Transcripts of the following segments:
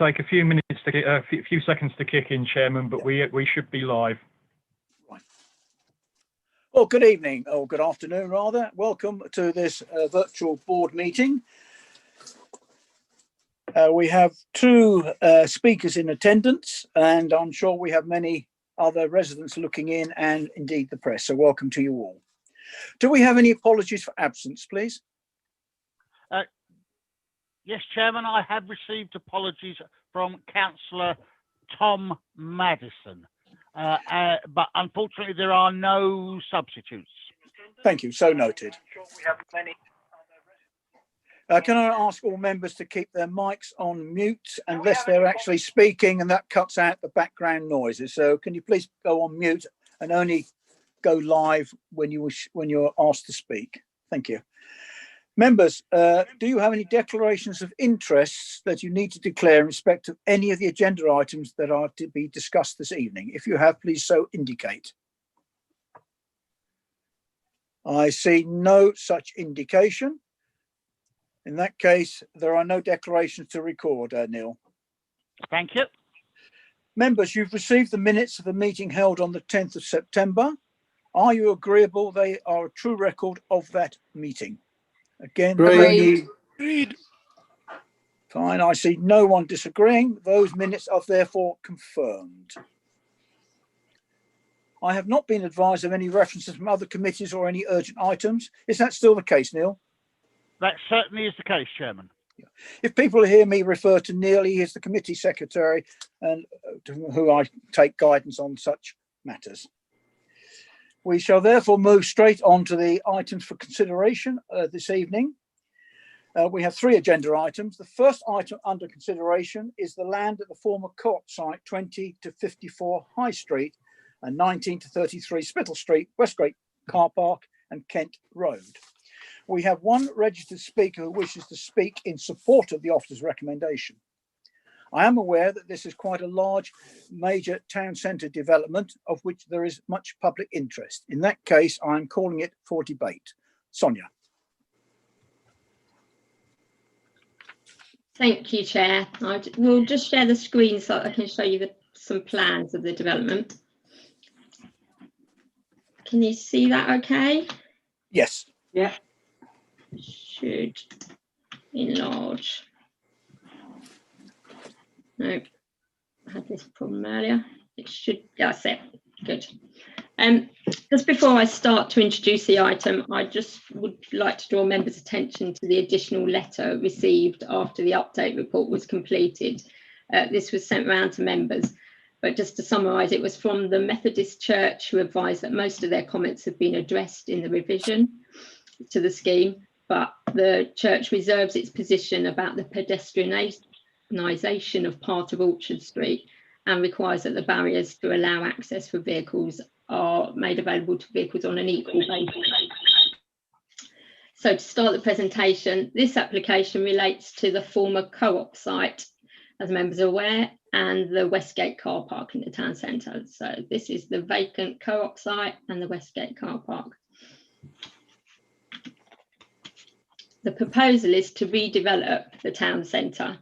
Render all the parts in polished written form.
take a few minutes to a few seconds to kick in, Chairman, but we should be live. Right. Well, good evening, or good afternoon rather. Welcome to this virtual board meeting. We have two speakers in attendance, and I'm sure we have many other residents looking in, and indeed the press. So welcome to you all. Do we have any apologies for absence, please? Yes, Chairman, I have received apologies from Councillor Tom Madison, but unfortunately there are no substitutes. Thank you, so noted. Can I ask all members to keep their mics on mute unless they're actually speaking, and that cuts out the background noises. So can you please go on mute and only go live when you're asked to speak? Thank you. Members, do you have any declarations of interests that you need to declare in respect of any of the agenda items that are to be discussed this evening? If you have, please so indicate. I see no such indication. In that case, there are no declarations to record, Neil. Thank you. Members, you've received the minutes of the meeting held on the 10th of September. Are you agreeable they are a true record of that meeting? Again, Agreed. Fine, I see no one disagreeing. Those minutes are therefore confirmed. I have not been advised of any references from other committees or any urgent items. Is that still the case, Neil? That certainly is the case, Chairman. If people hear me refer to Neil, he is the committee secretary and to who I take guidance on such matters. We shall therefore move straight on to the items for consideration this evening. We have three agenda items. The first item under consideration is the land at the former Co-op site 20 to 54 High Street and 19 to 33 Spittal Street, Westgate Car Park and Kent Road. We have one registered speaker who wishes to speak in support of the officer's recommendation. I am aware that this is quite a large major town centre development of which there is much public interest. In that case, I'm calling it for debate. Sonia. Thank you, Chair. We'll just share the screen so I can show you some plans of the development. Can you see that okay? Yes. Yeah. Should enlarge. No, I had this problem earlier. It should, that's it, good. Just before I start to introduce the item, I just would like to draw members' attention to the additional letter received after the update report was completed. This was sent round to members, but just to summarise, it was from the Methodist Church, who advised that most of their comments have been addressed in the revision to the scheme, but the church reserves its position about the pedestrianisation of part of Orchard Street and requires that the barriers to allow access for vehicles are made available to vehicles on an equal basis. So to start the presentation, this application relates to the former Co-op site, as members are aware, and the Westgate car park in the town centre. So this is the vacant Co-op site and the Westgate car park. The proposal is to redevelop the town centre,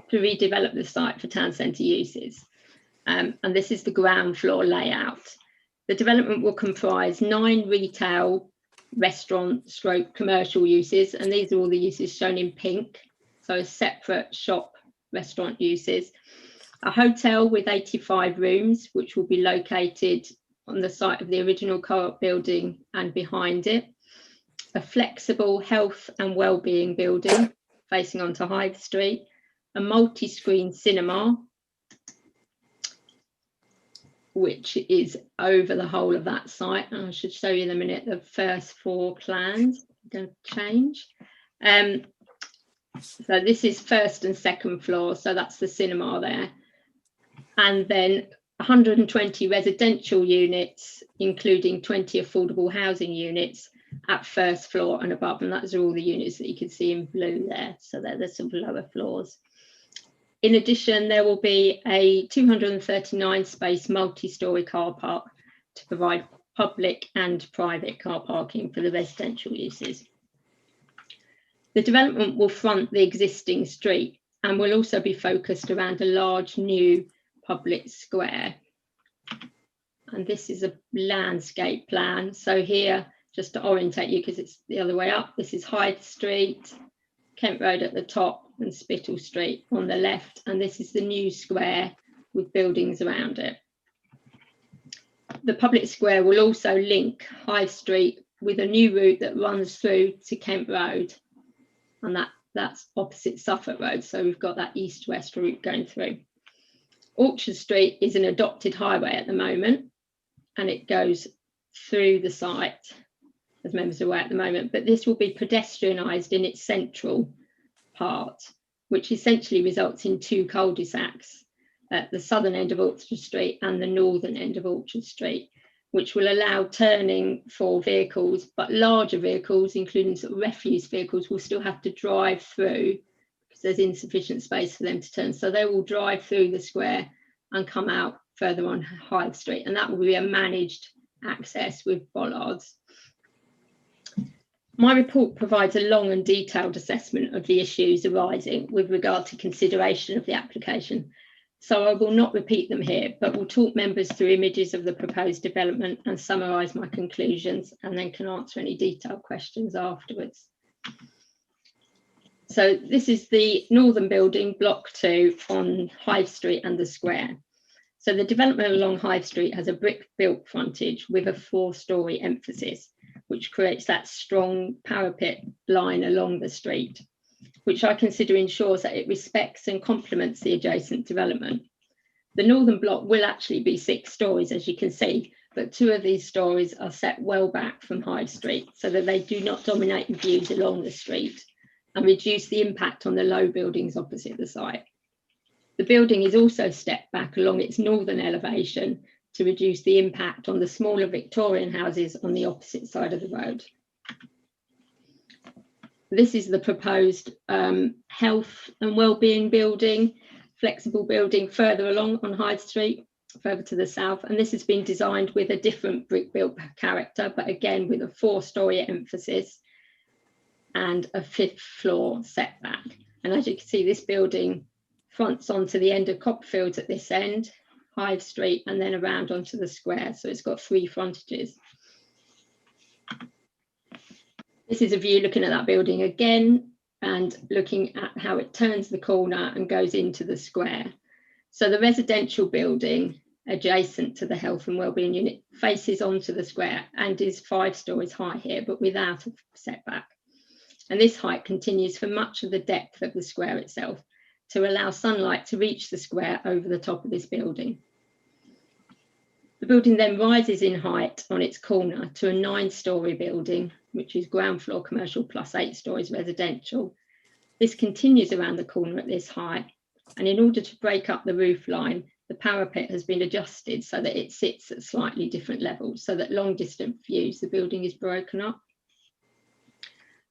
to redevelop the site for town centre uses. And this is the ground floor layout. The development will comprise 9 retail, restaurant, stroke commercial uses, and these are all the uses shown in pink, so separate shop restaurant uses. A hotel with 85 rooms, which will be located on the site of the original Co-op building and behind it. A flexible health and wellbeing building facing onto Hythe Street. A multi-screen cinema, which is over the whole of that site. And I should show you in a minute the first 4 plans. I'm going to change. So this is first and second floor, so that's the cinema there. And then 120 residential units, including 20 affordable housing units at first floor and above, and those are all the units that you can see in blue there. So they're the sort of lower floors. In addition, there will be a 239 space multi-storey car park to provide public and private car parking for the residential uses. The development will front the existing street and will also be focused around a large new public square. And this is a landscape plan. So here, just to orientate you, because it's the other way up, this is Hyde Street, Kent Road at the top, and Spittal Street on the left. And this is the new square with buildings around it. The public square will also link Hyde Street with a new route that runs through to Kent Road, and that's opposite Suffolk Road. So we've got that east-west route going through. Orchard Street is an adopted highway at the moment, and it goes through the site, as members are aware at the moment, but this will be pedestrianised in its central part, which essentially results in two cul-de-sacs at the southern end of Orchard Street and the northern end of Orchard Street, which will allow turning for vehicles, but larger vehicles, including sort of refuse vehicles, will still have to drive through because there's insufficient space for them to turn. So they will drive through the square and come out further on Hyde Street, and that will be a managed access with bollards. My report provides a long and detailed assessment of the issues arising with regard to consideration of the application. So I will not repeat them here, but will talk members through images of the proposed development and summarise my conclusions, and then can answer any detailed questions afterwards. So this is the northern building, block 2 on Hyde Street and the square. So the development along Hyde Street has a brick built frontage with a 4-storey emphasis, which creates that strong parapet line along the street, which I consider ensures that it respects and complements the adjacent development. The northern block will actually be 6 storeys, as you can see, but 2 of these storeys are set well back from Hyde Street so that they do not dominate the views along the street and reduce the impact on the low buildings opposite the site. The building is also stepped back along its northern elevation to reduce the impact on the smaller Victorian houses on the opposite side of the road. This is the proposed health and wellbeing building, flexible building further along on Hyde Street, further to the south. And this has been designed with a different brick built character, but again with a 4-storey emphasis and a 5th floor setback. And as you can see, this building fronts onto the end of Copperfields at this end, Hyde Street, and then around onto the square. So it's got 3 frontages. This is a view looking at that building again and looking at how it turns the corner and goes into the square. So the residential building adjacent to the health and wellbeing unit faces onto the square and is 5 stories high here, but without a setback. And this height continues for much of the depth of the square itself to allow sunlight to reach the square over the top of this building. The building then rises in height on its corner to a 9-storey building, which is ground floor commercial plus 8 stories residential. This continues around the corner at this height, and in order to break up the roof line, the parapet has been adjusted so that it sits at slightly different levels, so that long distance views, the building is broken up.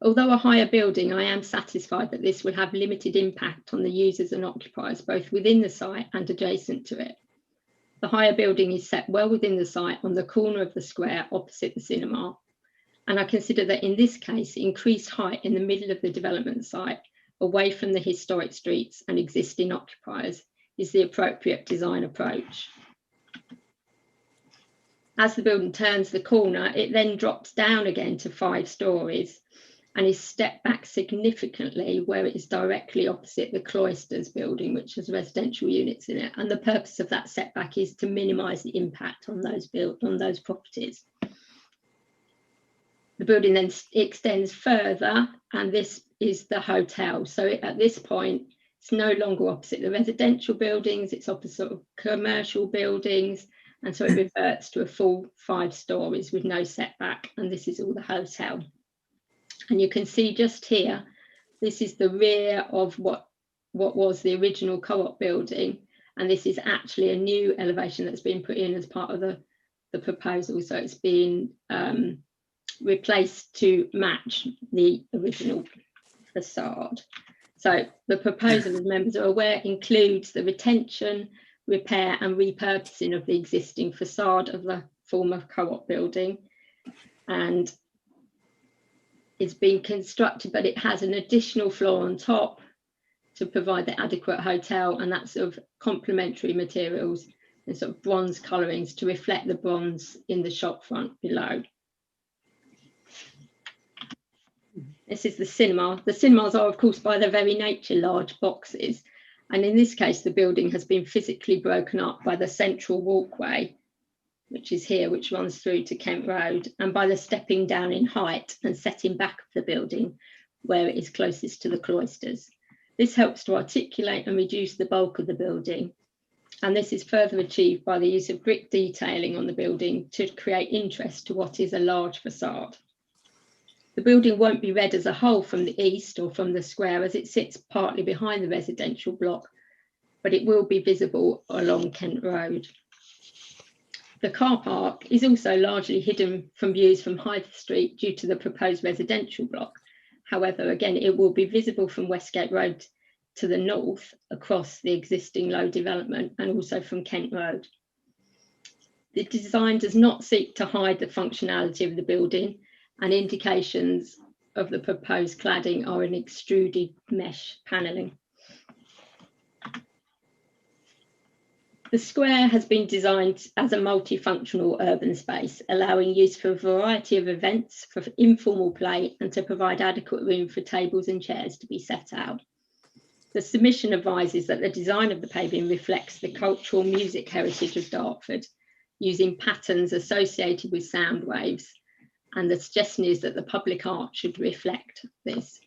Although a higher building, I am satisfied that this will have limited impact on the users and occupiers, both within the site and adjacent to it. The higher building is set well within the site on the corner of the square opposite the cinema. And I consider that in this case, increased height in the middle of the development site, away from the historic streets and existing occupiers, is the appropriate design approach. As the building turns the corner, it then drops down again to 5 stories and is stepped back significantly where it is directly opposite the Cloisters building, which has residential units in it. And the purpose of that setback is to minimise the impact on those properties. The building then extends further, and this is the hotel. So at this point, it's no longer opposite the residential buildings, it's opposite commercial buildings, and so it reverts to a full 5 stories with no setback, and this is all the hotel. And you can see just here, this is the rear of what was the original Co-op building, and this is actually a new elevation that's been put in as part of the proposal. So it's been replaced to match the original facade. So the proposal, as members are aware, includes the retention, repair and repurposing of the existing facade of the former Co-op building, and it's been constructed, but it has an additional floor on top. to provide the adequate hotel and that sort of complementary materials and sort of bronze colourings to reflect the bronze in the shop front below. This is the cinema. The cinemas are, of course, by their very nature, large boxes. And in this case, the building has been physically broken up by the central walkway, which is here, which runs through to Kent Road, and by the stepping down in height and setting back of the building, where it is closest to the cloisters. This helps to articulate and reduce the bulk of the building. And this is further achieved by the use of brick detailing on the building to create interest to what is a large facade. The building won't be read as a whole from the east or from the square, as it sits partly behind the residential block, but it will be visible along Kent Road. The car park is also largely hidden from views from Hythe Street due to the proposed residential block. However, again, it will be visible from Westgate Road to the north across the existing low development and also from Kent Road. The design does not seek to hide the functionality of the building, and indications of the proposed cladding are in extruded mesh panelling. The square has been designed as a multifunctional urban space, allowing use for a variety of events, for informal play, and to provide adequate room for tables and chairs to be set out. The submission advises that the design of the paving reflects the cultural music heritage of Dartford, using patterns associated with sound waves, and the suggestion is that the public art should reflect this.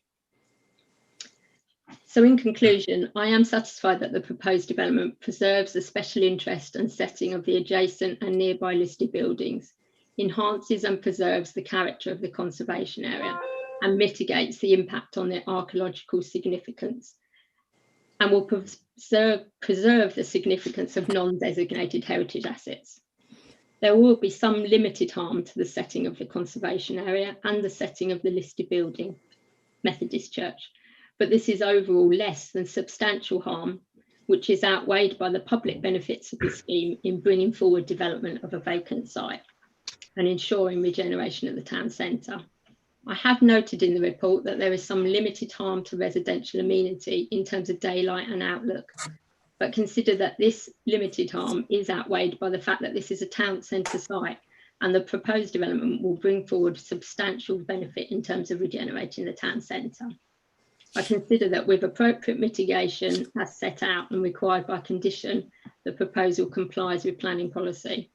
So in conclusion, I am satisfied that the proposed development preserves the special interest and setting of the adjacent and nearby listed buildings, enhances and preserves the character of the conservation area, and mitigates the impact on their archaeological significance, and will preserve the significance of non-designated heritage assets. There will be some limited harm to the setting of the conservation area and the setting of the listed building, Methodist Church, but this is overall less than substantial harm, which is outweighed by the public benefits of the scheme in bringing forward development of a vacant site and ensuring regeneration of the town centre. I have noted in the report that there is some limited harm to residential amenity in terms of daylight and outlook, but consider that this limited harm is outweighed by the fact that this is a town centre site and the proposed development will bring forward substantial benefit in terms of regenerating the town centre. I consider that with appropriate mitigation as set out and required by condition, the proposal complies with planning policy.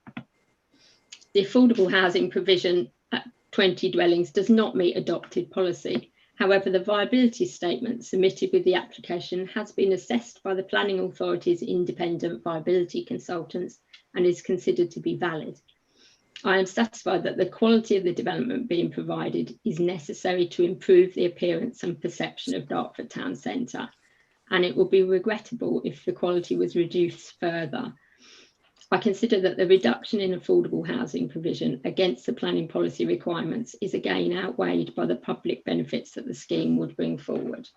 The affordable housing provision at 20 dwellings does not meet adopted policy. However, the viability statement submitted with the application has been assessed by the planning authority's independent viability consultants and is considered to be valid. I am satisfied that the quality of the development being provided is necessary to improve the appearance and perception of Dartford Town Centre, and it would be regrettable if the quality was reduced further. I consider that the reduction in affordable housing provision against the planning policy requirements is again outweighed by the public benefits that the scheme would bring forward.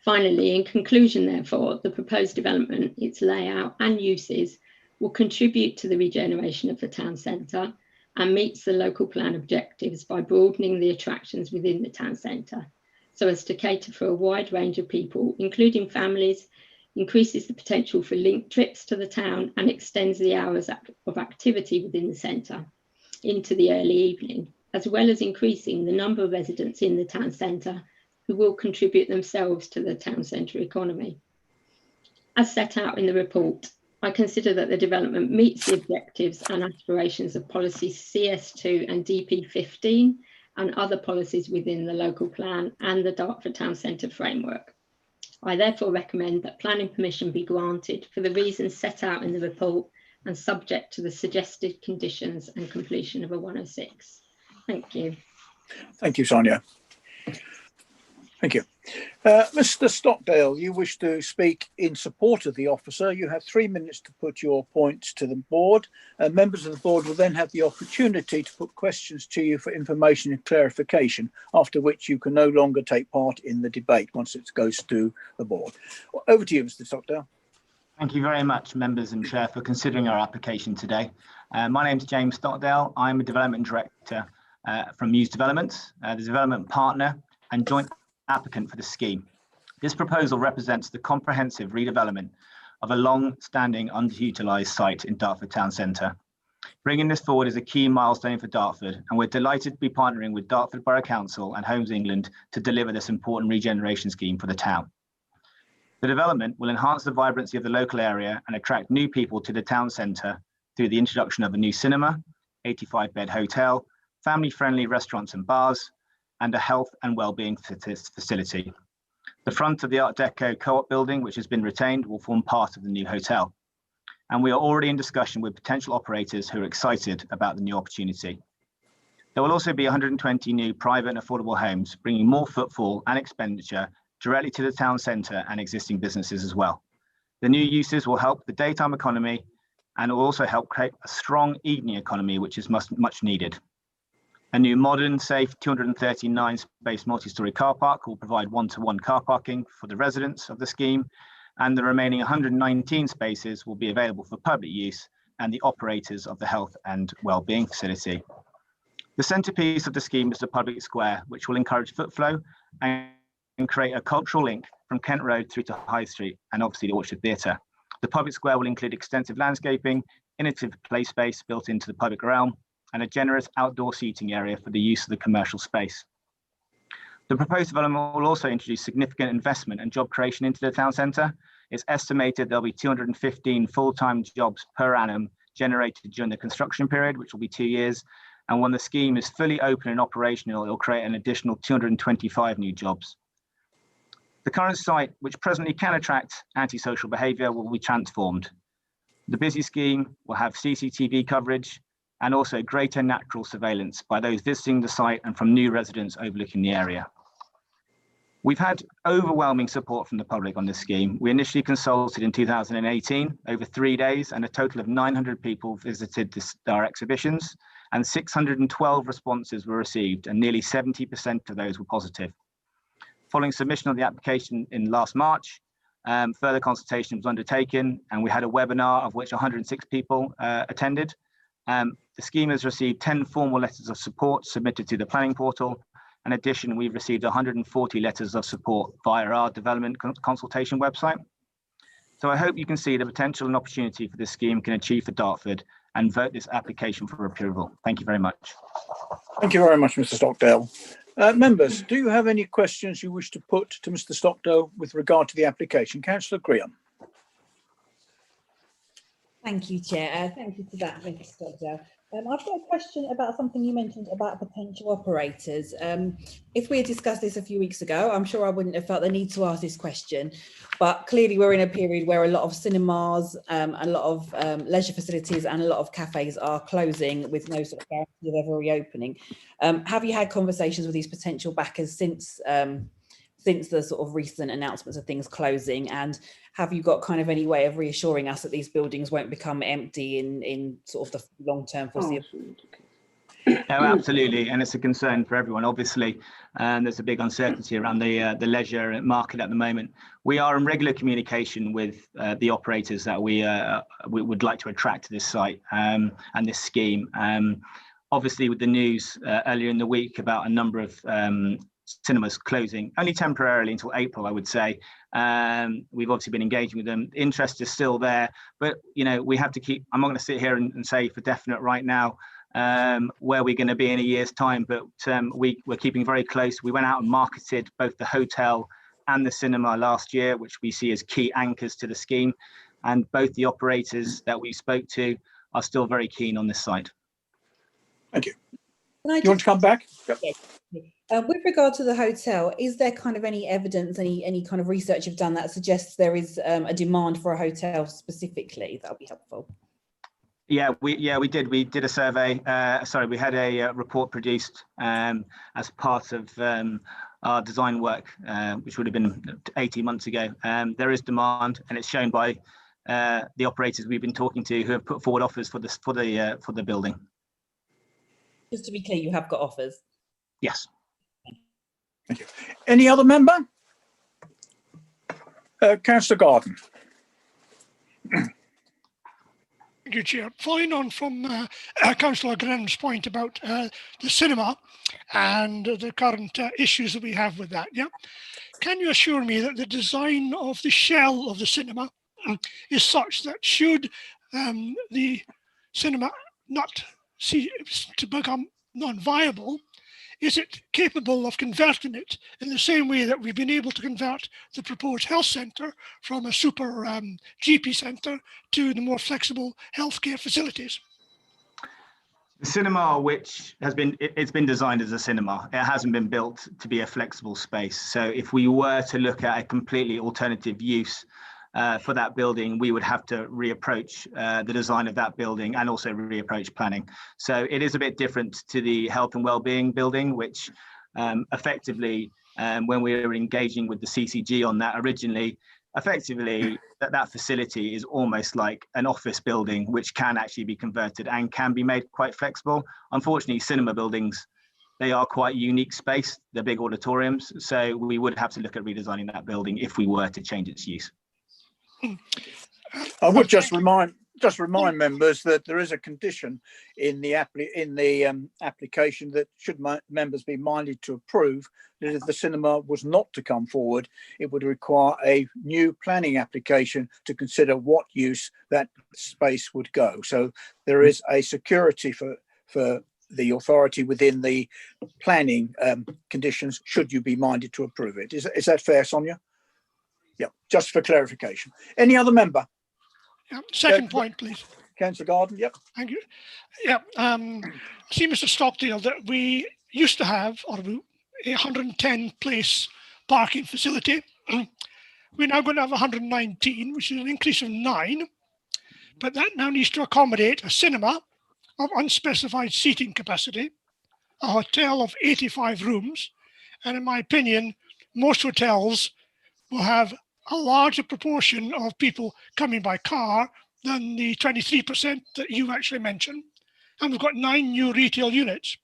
Finally, in conclusion, therefore, the proposed development, its layout and uses will contribute to the regeneration of the town centre and meets the local plan objectives by broadening the attractions within the town centre so as to cater for a wide range of people, including families, increases the potential for linked trips to the town and extends the hours of activity within the centre into the early evening, as well as increasing the number of residents in the town centre who will contribute themselves to the town centre economy. As set out in the report, I consider that the development meets the objectives and aspirations of policies CS2 and DP15 and other policies within the local plan and the Dartford Town Centre framework. I therefore recommend that planning permission be granted for the reasons set out in the report and subject to the suggested conditions and completion of a 106. Thank you. Thank you, Sonia. Thank you. Mr. Stockdale, you wish to speak in support of the officer. You have 3 minutes to put your points to the board. Members of the board will then have the opportunity to put questions to you for information and clarification, after which you can no longer take part in the debate once it goes to the board. Over to you, Mr. Stockdale. Thank you very much, members and chair, for considering our application today. My name is James Stockdale. I'm a development director from Muse Developments, the development partner and joint applicant for the scheme. This proposal represents the comprehensive redevelopment of a long-standing underutilised site in Dartford Town Centre. Bringing this forward is a key milestone for Dartford, and we're delighted to be partnering with Dartford Borough Council and Homes England to deliver this important regeneration scheme for the town. The development will enhance the vibrancy of the local area and attract new people to the town centre through the introduction of a new cinema, 85-bed hotel, family-friendly restaurants and bars, and a health and wellbeing facility. The front of the Art Deco Co-op building, which has been retained, will form part of the new hotel. And we are already in discussion with potential operators who are excited about the new opportunity. There will also be 120 new private and affordable homes, bringing more footfall and expenditure directly to the town centre and existing businesses as well. The new uses will help the daytime economy and will also help create a strong evening economy, which is much needed. A new modern, safe 239-space multi-storey car park will provide one-to-one car parking for the residents of the scheme, and the remaining 119 spaces will be available for public use and the operators of the health and wellbeing facility. The centrepiece of the scheme is the public square, which will encourage footflow and create a cultural link from Kent Road through to High Street and obviously the Orchard Theatre. The public square will include extensive landscaping, innovative play space built into the public realm, and a generous outdoor seating area for the use of the commercial space. The proposed development will also introduce significant investment and job creation into the town centre. It's estimated there'll be 215 full-time jobs per annum generated during the construction period, which will be 2 years. And when the scheme is fully open and operational, it will create an additional 225 new jobs. The current site, which presently can attract antisocial behaviour, will be transformed. The busy scheme will have CCTV coverage and also greater natural surveillance by those visiting the site and from new residents overlooking the area. We've had overwhelming support from the public on this scheme. We initially consulted in 2018 over 3 days, and a total of 900 people visited our exhibitions, and 612 responses were received, and nearly 70% of those were positive. Following submission of the application in last March, further consultation was undertaken, and we had a webinar of which 106 people attended. The scheme has received 10 formal letters of support submitted to the planning portal. In addition, we've received 140 letters of support via our development consultation website. So I hope you can see the potential and opportunity for this scheme can achieve for Dartford and vote this application for approval. Thank you very much. Thank you very much, Mr. Stockdale. Members, do you have any questions you wish to put to Mr. Stockdale with regard to the application? Councillor Graham. Thank you, Chair. Thank you for that, Mr. Stockdale. I've got a question about something you mentioned about potential operators. If we had discussed this a few weeks ago, I'm sure I wouldn't have felt the need to ask this question, but clearly we're in a period where a lot of cinemas, a lot of leisure facilities and a lot of cafes are closing with no sort of guarantee of ever reopening. Have you had conversations with these potential backers since the sort of recent announcements of things closing, and have you got kind of any way of reassuring us that these buildings won't become empty in sort of the long-term foreseeable? No, absolutely, and it's a concern for everyone. Obviously, there's a big uncertainty around the leisure market at the moment. We are in regular communication with the operators that we would like to attract to this site and this scheme. Obviously, with the news earlier in the week about a number of cinemas closing, only temporarily until April, I would say. We've obviously been engaging with them. Interest is still there, but you know, we have to keep. I'm not going to sit here and say for definite right now where we're going to be in a year's time, but we're keeping very close. We went out and marketed both the hotel and the cinema last year, which we see as key anchors to the scheme, and both the operators that we spoke to are still very keen on this site. Thank you. You want to come back? Yep. Yes. With regard to the hotel, is there kind of any evidence, any kind of research you've done that suggests there is a demand for a hotel specifically? That would be helpful. Yeah, we did. We did a survey. We had a report produced as part of our design work, which would have been 18 months ago. There is demand, and it's shown by the operators we've been talking to who have put forward offers for the building. Just to be clear, you have got offers. Yes. Thank you. Any other member? Councillor Garden. Thank you, Chair. Following on from Councillor Graham's point about the cinema and the current issues that we have with that, yeah? Can you assure me that the design of the shell of the cinema is such that should the cinema not see to become non-viable, is it capable of converting it in the same way that we've been able to convert the proposed health centre from a super GP centre to the more flexible healthcare facilities? The cinema, which has been, it's been designed as a cinema, it hasn't been built to be a flexible space. So if we were to look at a completely alternative use for that building, we would have to reapproach the design of that building and also reapproach planning. So it is a bit different to the health and wellbeing building, which effectively, when we were engaging with the CCG on that originally, effectively that facility is almost like an office building, which can actually be converted and can be made quite flexible. Unfortunately, cinema buildings, they are quite unique space. They're big auditoriums. So we would have to look at redesigning that building if we were to change its use. I would just remind members that there is a condition in the application that should members be minded to approve, that if the cinema was not to come forward, it would require a new planning application to consider what use that space would go. So there is a security for the authority within the planning conditions should you be minded to approve it. Is that fair, Sonia? Yeah, just for clarification. Any other member? Yeah, second point, please. Councillor Garden, yep. Thank you. Yeah, see, Mr. Stockdale, that we used to have a 110 place parking facility. We're now going to have 119, which is an increase of 9. But that now needs to accommodate a cinema of unspecified seating capacity, a hotel of 85 rooms, and in my opinion, most hotels will have a larger proportion of people coming by car than the 23% that you actually mentioned. And we've got 9 new retail units.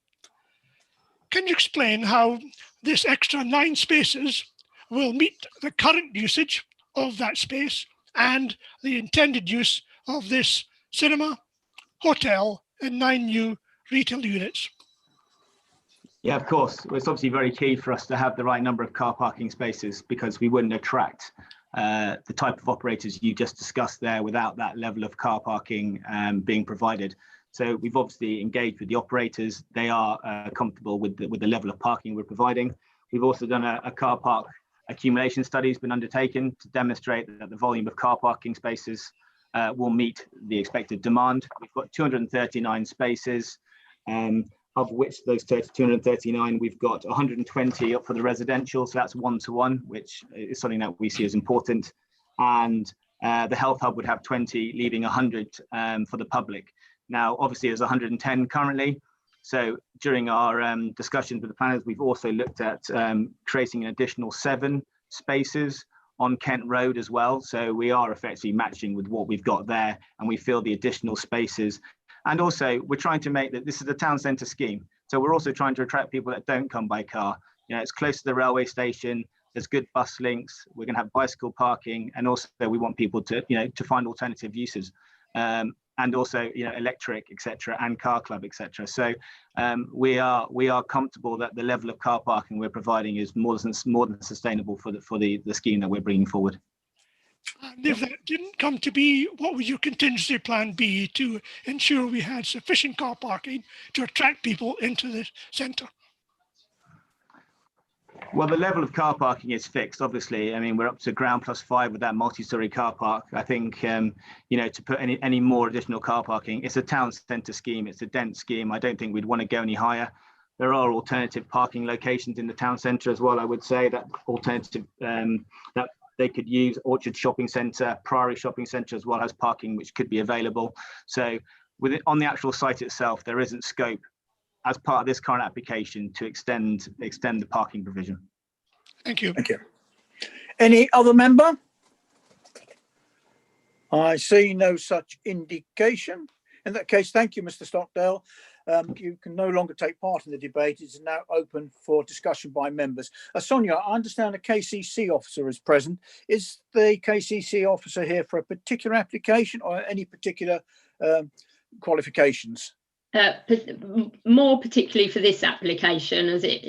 Can you explain how this extra 9 spaces will meet the current usage of that space and the intended use of this cinema, hotel, and 9 new retail units? Yeah, of course. It's obviously very key for us to have the right number of car parking spaces, because we wouldn't attract the type of operators you just discussed there without that level of car parking being provided. So we've obviously engaged with the operators. They are comfortable with the level of parking we're providing. We've also done a car park accumulation study has been undertaken to demonstrate that the volume of car parking spaces will meet the expected demand. We've got 239 spaces. Of which those 239, we've got 120 up for the residential, so that's 1-to-1, which is something that we see as important. And the health hub would have 20, leaving 100 for the public. Now, obviously, there's 110 currently. So during our discussions with the planners, we've also looked at creating an additional 7 spaces on Kent Road as well. So we are effectively matching with what we've got there, and we feel the additional spaces. And also, we're trying to make that this is a town centre scheme. So we're also trying to attract people that don't come by car. You know, it's close to the railway station. There's good bus links. We're going to have bicycle parking, and also we want people to, you know, to find alternative uses, and also, you know, electric, etc., and car club, etc. So we are comfortable that the level of car parking we're providing is more than sustainable for the scheme that we're bringing forward. And if that didn't come to be, what would your contingency plan be to ensure we had sufficient car parking to attract people into the centre? Well, the level of car parking is fixed, obviously. I mean, we're up to ground plus 5 with that multi-storey car park. I think, you know, to put any more additional car parking, it's a town centre scheme. It's a dense scheme. I don't think we'd want to go any higher. There are alternative parking locations in the town centre as well. I would say that alternative that they could use. Orchard Shopping Centre, Priory Shopping Centre as well has parking which could be available. So on the actual site itself, there isn't scope as part of this current application to extend the parking provision. Thank you. Thank you. Any other member? I see no such indication. In that case, thank you, Mr. Stockdale. You can no longer take part in the debate. It is now open for discussion by members. Sonia, I understand a KCC officer is present. Is the KCC officer here for a particular application or any particular qualifications? More particularly for this application, as it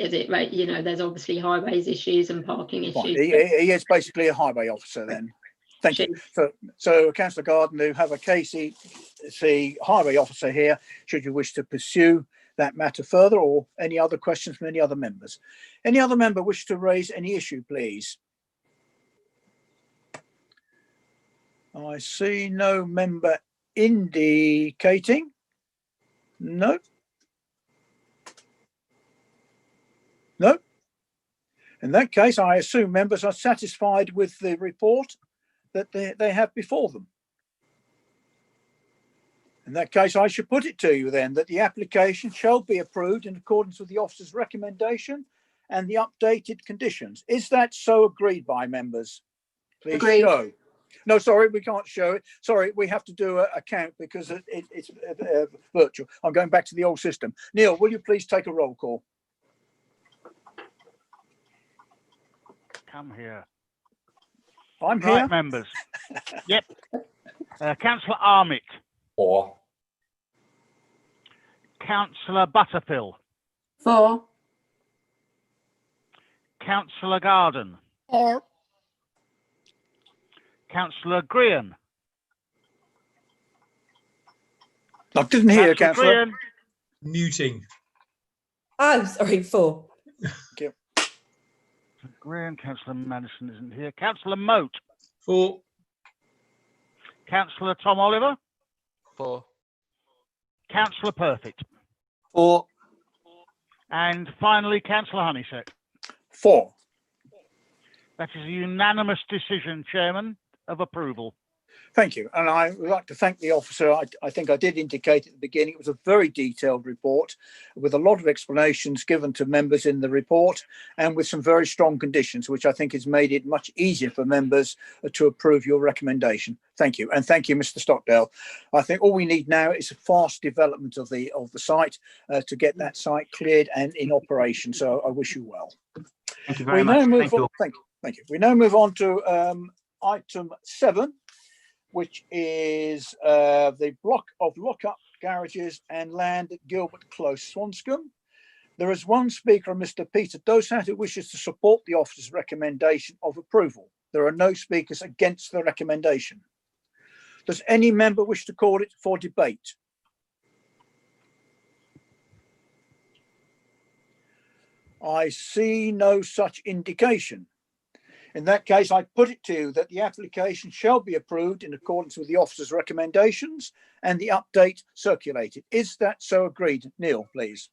you know, there's obviously highways issues and parking Fine. issues. He is basically a highway officer then. Thank you. So Councillor Garden, you have a KCC highway officer here, should you wish to pursue that matter further, or any other questions from any other members? Any other member wish to raise any issue, please? I see no member indicating. No. No. In that case, I assume members are satisfied with the report that they have before them. In that case, I should put it to you then that the application shall be approved in accordance with the officer's recommendation and the updated conditions. Is that so agreed by members? Please Agreed. show. No, sorry, we can't show it. Sorry, we have to do a count because it's virtual. I'm going back to the old system. Neil, will you please take a roll call? Come here. I'm Right, here. members. Yep. Councillor Armitt. 4. Councillor Butterfield. 4. Councillor Garden. Or Councillor Green. I didn't hear you, Councillor Councillor. Green. Muting. Oh, sorry, 4. Green. Councillor Madison isn't here. Councillor Moat. 4. Councillor Tom Oliver. 4. Councillor Perfect. 4. And finally, Councillor Honeysett. 4. That is a unanimous decision, Chairman, of approval. Thank you. And I would like to thank the officer. I think I did indicate at the beginning, it was a very detailed report with a lot of explanations given to members in the report and with some very strong conditions, which I think has made it much easier for members to approve your recommendation. Thank you. And thank you, Mr. Stockdale. I think all we need now is a fast development of the site to get that site cleared and in operation. So I wish you well. Thank you very much. Thank you. Thank you. We now move on to item 7, which is the block of lock-up garages and land at Gilbert Close, Swanscombe. There is one speaker, Mr. Peter Dosat, who wishes to support the officer's recommendation of approval. There are no speakers against the recommendation. Does any member wish to call it for debate? I see no such indication. In that case, I put it to you that the application shall be approved in accordance with the officer's recommendations and the update circulated. Is that so agreed? Neil, please.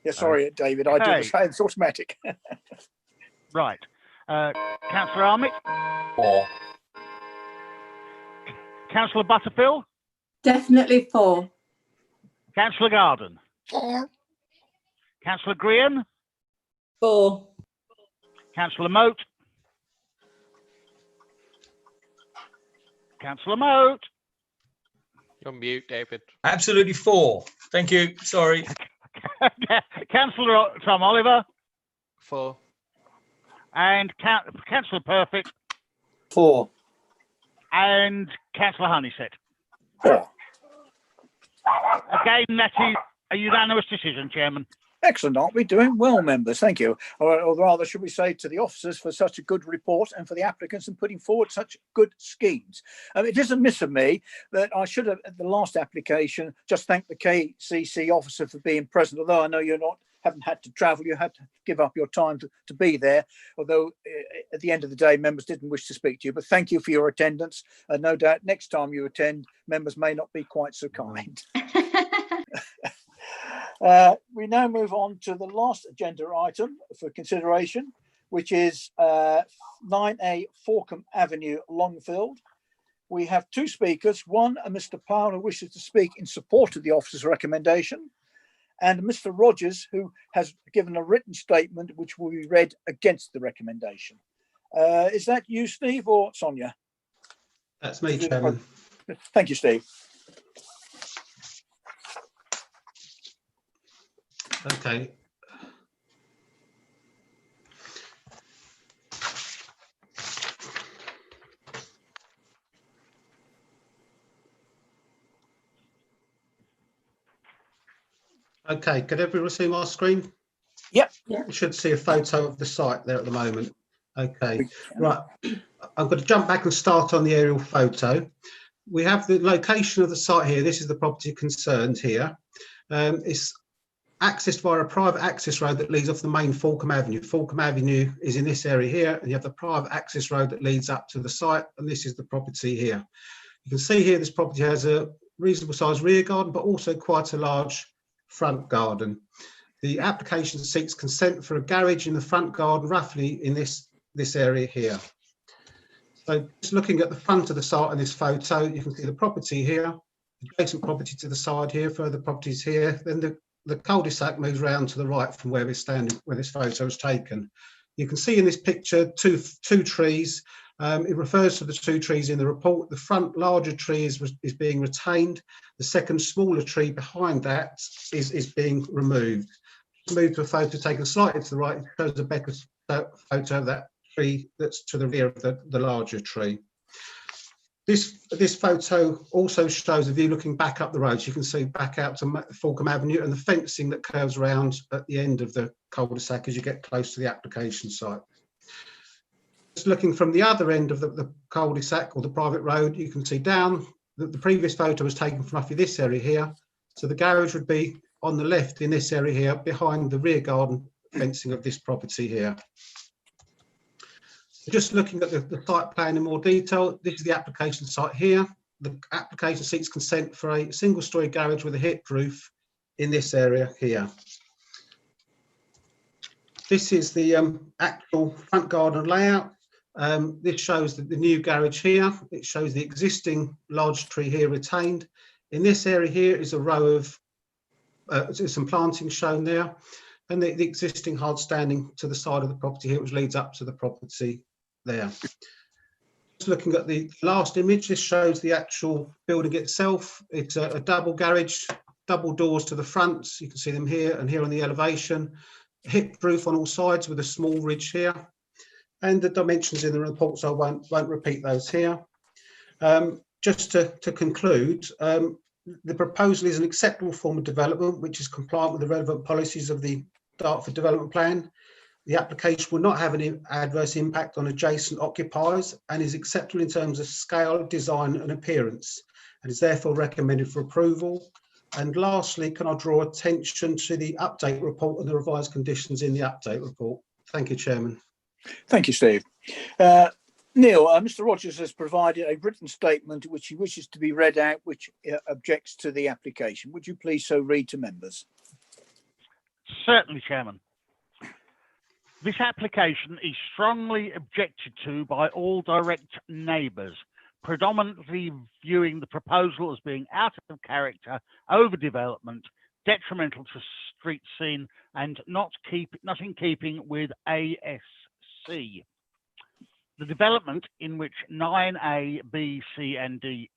Yes, sorry, David, I do the same. It's automatic. Right. Councillor Armitt. 4. Councillor Butterfield. Definitely 4. Councillor Garden. 4. Councillor Green. 4. Councillor Moat. Councillor Moat. You're mute, David. Absolutely 4. Thank you. Sorry. Councillor Tom Oliver. 4. And Councillor Perfect. 4. And Councillor Honeysett. 4. Again, that is a unanimous decision, Chairman. Excellent. Aren't we doing well, members? Thank you. Or rather, should we say to the officers for such a good report and for the applicants and putting forward such good schemes. It is amiss of me that I should have, at the last application, just thank the KCC officer for being present, although I know haven't had to travel, you had to give up your time to be there, although at the end of the day, members didn't wish to speak to you. But thank you for your attendance. No doubt next time you attend, members may not be quite so kind. We now move on to the last agenda item for consideration, which is 9A Forkham Avenue, Longfield. We have 2 speakers, one a Mr. Powell who wishes to speak in support of the officer's recommendation, and Mr. Rogers who has given a written statement which will be read against the recommendation. Is that you, Steve, or Sonia? That's me, Chairman. Thank you, Steve. Okay. Okay, could everyone see my screen? Yep. You should see a photo of the site there at the moment. Okay, right. I'm going to jump back and start on the aerial photo. We have the location of the site here. This is the property concerned here. It's accessed via a private access road that leads off the main Fulcombe Avenue. Fulcombe Avenue is in this area here, and you have the private access road that leads up to the site, and this is the property here. You can see here this property has a reasonable sized rear garden, but also quite a large front garden. The application seeks consent for a garage in the front garden, roughly in this area here. So just looking at the front of the site in this photo, you can see the property here, adjacent property to the side here, further properties here. Then the cul-de-sac moves round to the right from where we're standing, where this photo was taken. You can see in this picture two trees. It refers to the two trees in the report. The front larger tree is being retained. The second smaller tree behind that is being removed. Move to a photo taken slightly to the right. It shows a better photo of that tree that's to the rear of the larger tree. This photo also shows a view looking back up the road. So you can see back out to Fulcombe Avenue and the fencing that curves around at the end of the cul-de-sac as you get close to the application site. Just looking from the other end of the cul-de-sac or the private road, you can see down that the previous photo was taken from roughly this area here. So the garage would be on the left in this area here, behind the rear garden fencing of this property here. Just looking at the site plan in more detail, this is the application site here. The application seeks consent for a single-storey garage with a hip roof in this area here. This is the actual front garden layout. This shows the new garage here. It shows the existing large tree here retained. In this area here is a row of some planting shown there, and the existing hard standing to the side of the property here, which leads up to the property there. Just looking at the last image, this shows the actual building itself. It's a double garage, double doors to the front. You can see them here and here on the elevation. Hip roof on all sides with a small ridge here. And the dimensions in the report, so I won't repeat those here. Just to conclude, the proposal is an acceptable form of development which is compliant with the relevant policies of the Dartford Development Plan. The application will not have any adverse impact on adjacent occupiers and is acceptable in terms of scale, design and appearance, and is therefore recommended for approval. And lastly, can I draw attention to the update report and the revised conditions in the update report? Thank you, Chairman. Thank you, Steve. Neil, Mr. Rogers has provided a written statement which he wishes to be read out, which objects to the application. Would you please so read to members? Certainly, Chairman. This application is strongly objected to by all direct neighbours, predominantly viewing the proposal as being out of character, overdevelopment, detrimental to street scene, and not in keeping with ASC. The development in which 9A, B, C and D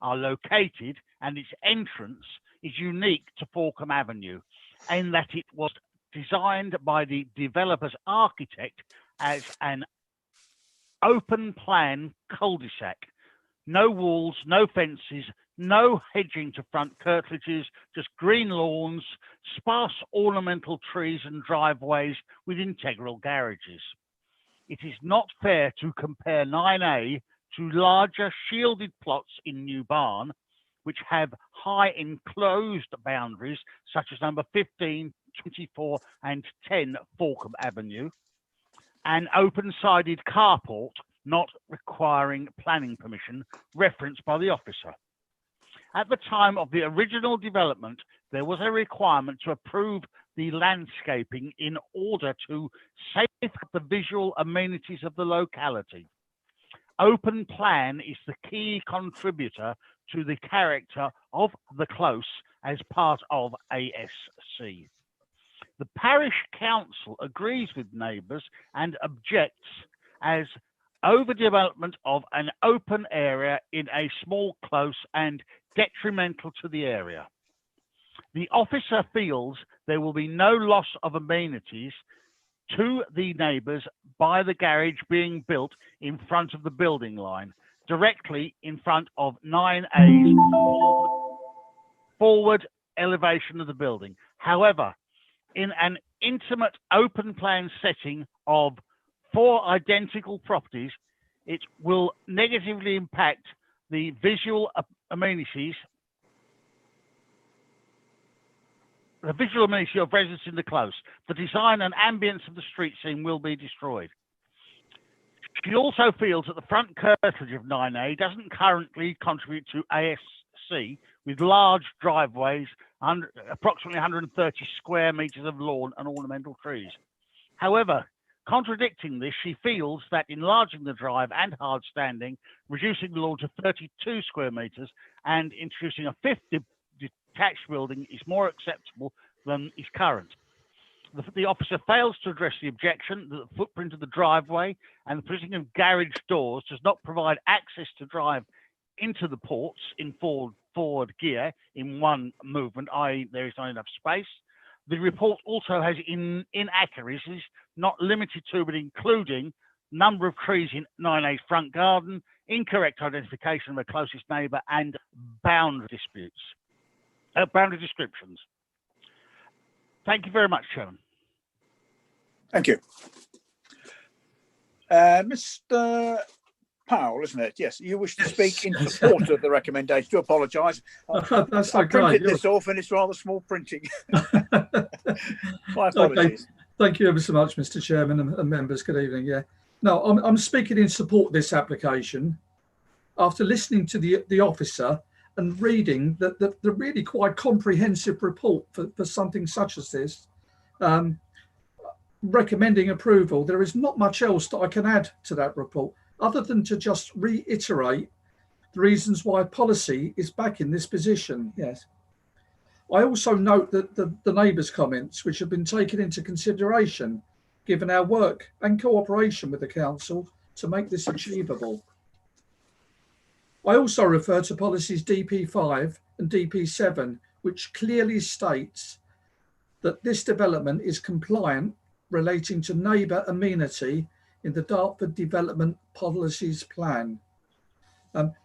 are located and its entrance is unique to Fulcombe Avenue in that it was designed by the developer's architect as an open plan cul-de-sac. No walls, no fences, no hedging to front curtilages, just green lawns, sparse ornamental trees and driveways with integral garages. It is not fair to compare 9A to larger shielded plots in New Barn, which have high enclosed boundaries, such as number 15, 24 and 10 Fulcombe Avenue, an open-sided carport not requiring planning permission, referenced by the officer. At the time of the original development, there was a requirement to approve the landscaping in order to safeguard the visual amenities of the locality. Open plan is the key contributor to the character of the close as part of ASC. The parish council agrees with neighbours and objects as overdevelopment of an open area in a small close and detrimental to the area. The officer feels there will be no loss of amenities to the neighbours by the garage being built in front of the building line, directly in front of 9A's forward elevation of the building. However, in an intimate open plan setting of 4 identical properties, it will negatively impact the visual amenities, the visual amenity of residents in the close. The design and ambience of the street scene will be destroyed. She also feels that the front curtilage of 9A doesn't currently contribute to ASC, with large driveways, approximately 130 square metres of lawn and ornamental trees. However, contradicting this, she feels that enlarging the drive and hard standing, reducing the lawn to 32 square metres and introducing a 5th detached building is more acceptable than is current. The officer fails to address the objection that the footprint of the driveway and the positioning of garage doors does not provide access to drive into the ports in forward gear in one movement, i.e. there is not enough space. The report also has inaccuracies, not limited to, but including number of trees in 9A's front garden, incorrect identification of the closest neighbour, and boundary descriptions. Thank you very much, Chairman. Thank you. Mr. Powell, isn't it? Yes, you wish to speak in support of the recommendation. Do apologise. That's I okay. printed this off and it's rather small printing. My apologies. Okay. Thank you ever so much, Mr. Chairman and members. Good evening. Yeah. No, I'm speaking in support of this application after listening to the officer and reading the really quite comprehensive report for something such as this, recommending approval. There is not much else that I can add to that report other than to just reiterate the reasons why policy is back in this position. Yes. I also note that the neighbours' comments, which have been taken into consideration, given our work and cooperation with the council to make this achievable. I also refer to policies DP5 and DP7, which clearly states that this development is compliant relating to neighbour amenity in the Dartford Development Policies Plan.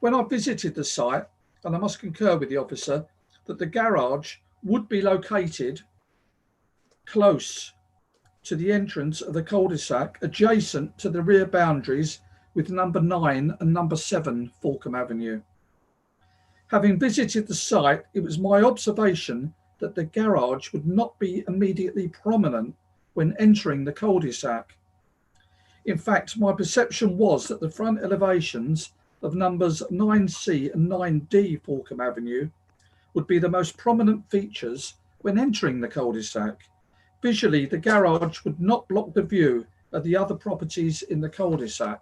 When I visited the site, and I must concur with the officer, that the garage would be located close to the entrance of the cul-de-sac, adjacent to the rear boundaries with number 9 and number 7 Falcombe Avenue. Having visited the site, it was my observation that the garage would not be immediately prominent when entering the cul-de-sac. In fact, my perception was that the front elevations of numbers 9C and 9D Falcombe Avenue would be the most prominent features when entering the cul-de-sac. Visually, the garage would not block the view of the other properties in the cul-de-sac.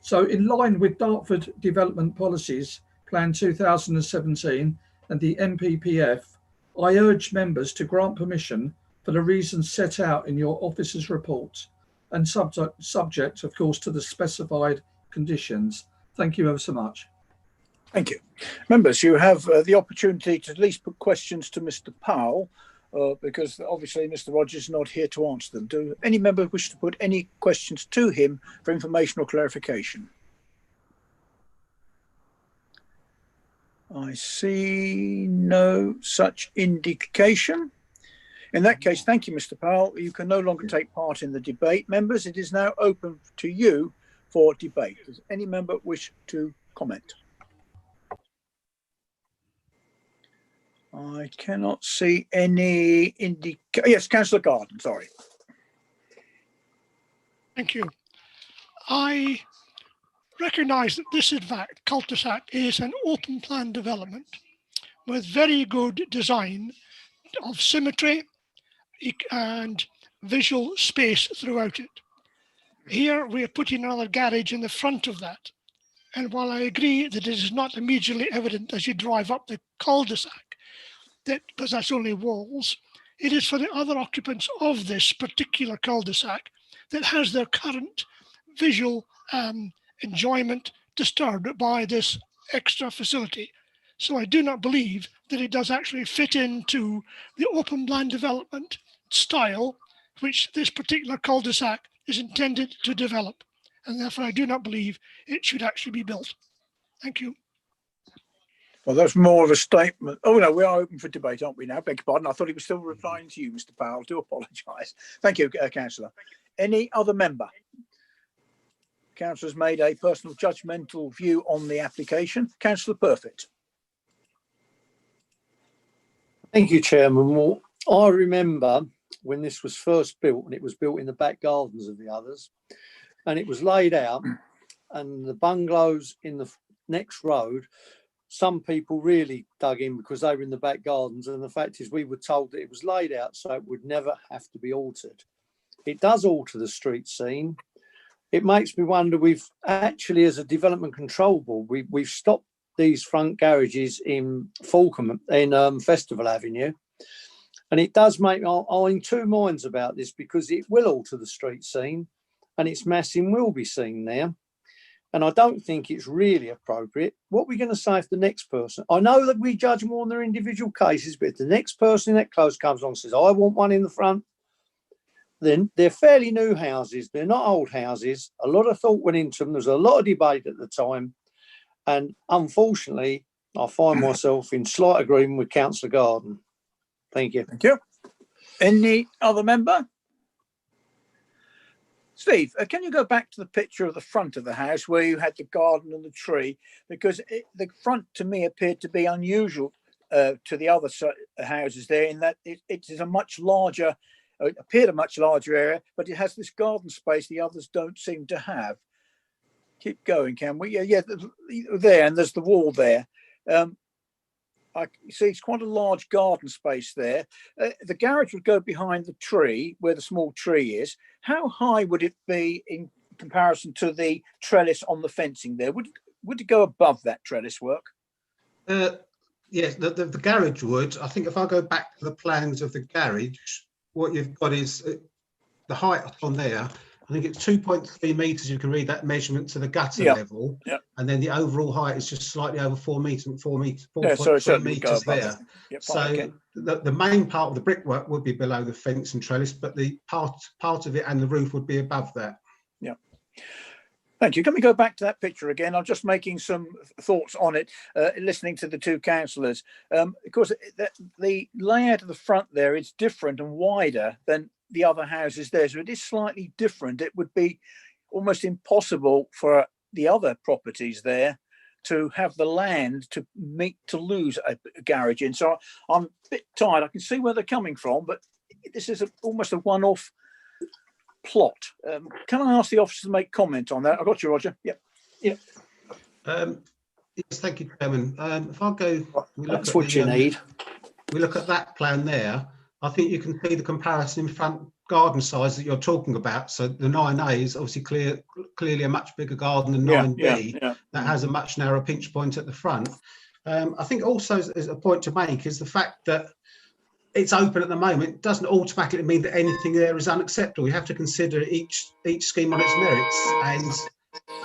So in line with Dartford Development Policies Plan 2017 and the NPPF, I urge members to grant permission for the reasons set out in your officer's report and subject, of course, to the specified conditions. Thank you ever so much. Thank you. Members, you have the opportunity to at least put questions to Mr. Powell, because obviously Mr. Rogers is not here to answer them. Do any member wish to put any questions to him for information or clarification? I see no such indication. In that case, thank you, Mr. Powell. You can no longer take part in the debate. Members, it is now open to you for debate. Does any member wish to comment? I cannot see any indication. Yes, Councillor Garden, sorry. Thank you. I recognise that this cul-de-sac is an open plan development with very good design of symmetry and visual space throughout it. Here we are putting another garage in the front of that. And while I agree that it is not immediately evident as you drive up the cul-de-sac, because that's only walls, it is for the other occupants of this particular cul-de-sac that has their current visual enjoyment disturbed by this extra facility. So I do not believe that it does actually fit into the open plan development style which this particular cul-de-sac is intended to develop. And therefore I do not believe it should actually be built. Thank you. Well, that's more of a statement. Oh, no, we are open for debate, aren't we now? Beg your pardon. I thought he was still replying to you, Mr. Powell. Do apologise. Thank you, Councillor. Any other member? Councillor's made a personal judgmental view on the application. Councillor Perfect. Thank you, Chairman. Well, I remember when this was first built, and it was built in the back gardens of the others, and it was laid out, and the bungalows in the next road, some people really dug in because they were in the back gardens, and the fact is we were told that it was laid out so it would never have to be altered. It does alter the street scene. It makes me wonder, we've actually, as a development control board, we've stopped these front garages in Fulham, in Festival Avenue. And it does make me, I'm in two minds about this, because it will alter the street scene and its massing will be seen there. And I don't think it's really appropriate. What are we going to say if the next person, I know that we judge more on their individual cases, but if the next person in that close comes along and says, I want one in the front, then they're fairly new houses. They're not old houses. A lot of thought went into them. There was a lot of debate at the time. And unfortunately, I find myself in slight agreement with Councillor Garden. Thank you. Thank you. Any other member? Steve, can you go back to the picture of the front of the house where you had the garden and the tree? Because the front to me appeared to be unusual to the other houses there, in that it is a much larger, it appeared a much larger area, but it has this garden space the others don't seem to have. Keep going, can we? Yeah, there, and there's the wall there. I see it's quite a large garden space there. The garage would go behind the tree where the small tree is. How high would it be in comparison to the trellis on the fencing there? Would it go above that trellis work? Yes, the garage would. I think if I go back to the plans of the garage, what you've got is the height on there. I think it's 2.3 metres. You can read that measurement to the gutter level, and then the overall height is just slightly over 4 metres, 4.3 metres there. So the main part of the brickwork would be below the fence and trellis, but the part of it and the roof would be above that. Yeah. Thank you. Can we go back to that picture again? I'm just making some thoughts on it, listening to the two councillors. Of course, the layout of the front there is different and wider than the other houses there, so it is slightly different. It would be almost impossible for the other properties there to have the land to lose a garage in. So I'm a bit tired. I can see where they're coming from, but this is almost a one-off plot. Can I ask the officer to make comment on that? I got you, Roger. Yep. Yes, thank you, Chairman. If I go, that's what you need. We look at that plan there. I think you can see the comparison in front garden size that you're talking about. So the 9A is obviously clearly a much bigger garden than 9B. That has a much narrower pinch point at the front. I think also as a point to make is the fact that it's open at the moment doesn't automatically mean that anything there is unacceptable. We have to consider each scheme on its merits, and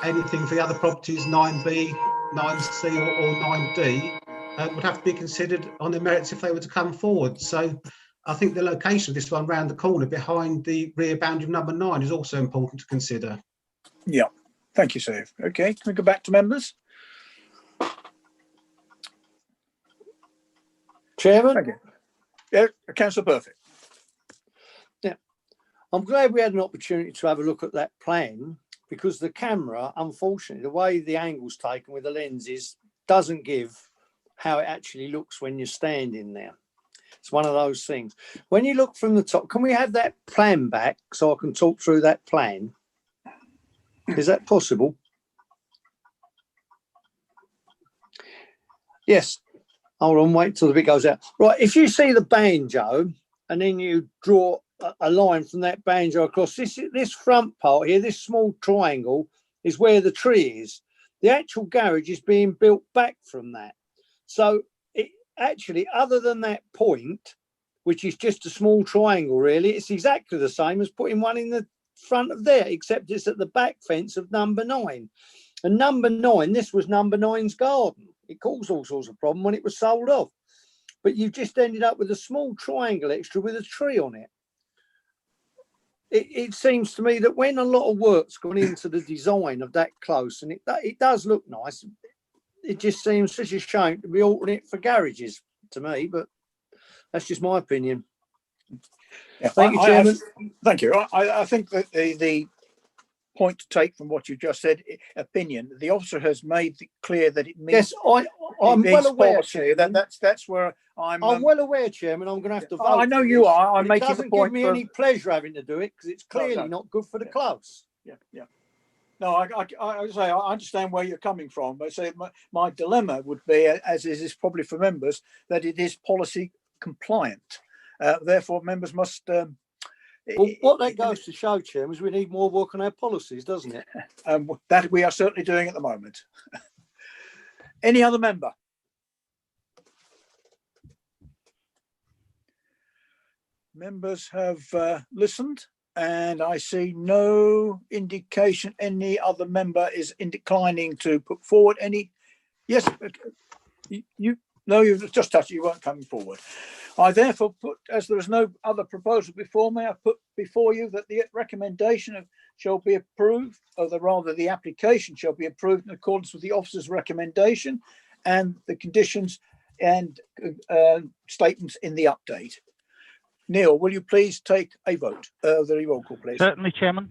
anything for the other properties, 9B, 9C or 9D, would have to be considered on their merits if they were to come forward. So I think the location of this one round the corner behind the rear boundary of number 9 is also important to consider. Yeah, thank you, Steve. Okay, can we go back to members? Chairman? Thank you. Yeah, Councillor Perfect. Yeah, I'm glad we had an opportunity to have a look at that plan, because the camera, unfortunately, the way the angle's taken with the lenses doesn't give how it actually looks when you're standing there. It's one of those things. When you look from the top, can we have that plan back so I can talk through that plan? Is that possible? Yes. Hold on, wait till the bit goes out. Right, if you see the banjo and then you draw a line from that banjo across, this front part here, this small triangle is where the tree is. The actual garage is being built back from that. So actually, other than that point, which is just a small triangle, really, it's exactly the same as putting one in the front of there, except it's at the back fence of number 9. And number 9, this was number 9's garden. It caused all sorts of problem when it was sold off. But you've just ended up with a small triangle extra with a tree on it. It seems to me that when a lot of work's gone into the design of that close, and it does look nice, it just seems such a shame to be altering it for garages to me, but that's just my opinion. Yeah, Thank you, Chairman. Thank you. I think that the point to take from what you just said, opinion, the officer has made it clear that it means. Yes, I'm well aware, policy. Chairman. That's where I'm well aware, Chairman. I'm going to have to vote. I know for you this, are. I'm but making it the doesn't point. give me any pleasure having to do it because it's clearly no. not good for the clubs. Yeah. No, I understand where you're coming from, but say my dilemma would be, as is probably for members, that it is policy compliant. Therefore, members must. Well, what that goes to show, Chairman, is we need more work on our policies, doesn't it? That we are certainly doing at the moment. Any other member? Members have listened, and I see no indication any other member is declining to put forward any. Yes, you've just touched it, you weren't coming forward. I therefore put, as there is no other proposal before me, I put before you that the recommendation shall be approved, or rather the application shall be approved in accordance with the officer's recommendation and the conditions and statements in the update. Neil, will you please take a vote? The roll call, please. Certainly, Chairman.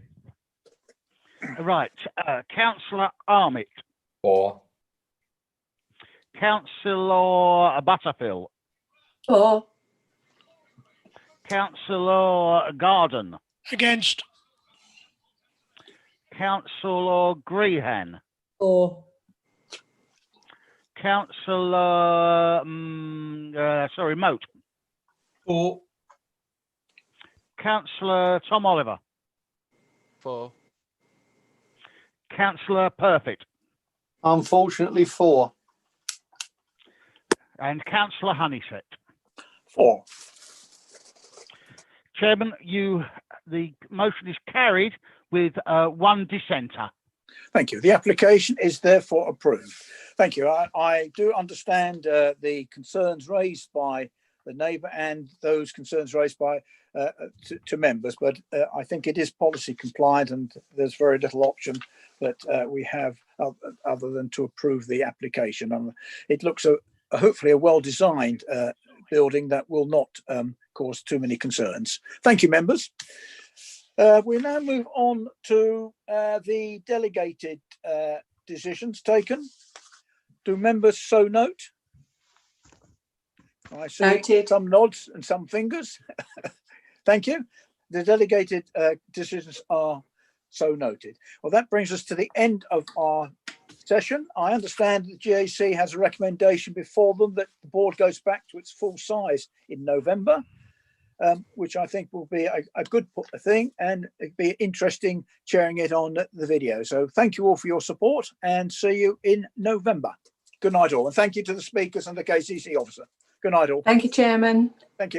Right, Councillor Armitt. 4. Councillor Butterfield. 4. Councillor Garden. Against. Councillor Grehan. 4. Councillor Moat. 4. Councillor Tom Oliver. 4. Councillor Perfect. Unfortunately, 4. And Councillor Honeysett. 4. Chairman, the motion is carried with one dissenter. Thank you. The application is therefore approved. Thank you. I do understand the concerns raised by the neighbour and those concerns raised by to members, but I think it is policy compliant, and there's very little option that we have other than to approve the application. It looks hopefully a well-designed building that will not cause too many concerns. Thank you, members. We now move on to the delegated decisions taken. Do members so note? I see Noted. some nods and some fingers. Thank you. The delegated decisions are so noted. Well, that brings us to the end of our session. I understand the GAC has a recommendation before them that the board goes back to its full size in November, which I think will be a good thing, and it'd be interesting sharing it on the video. So thank you all for your support, and see you in November. Good night all, and thank you to the speakers and the KCC officer. Good night all. Thank you, Chairman. Thank you.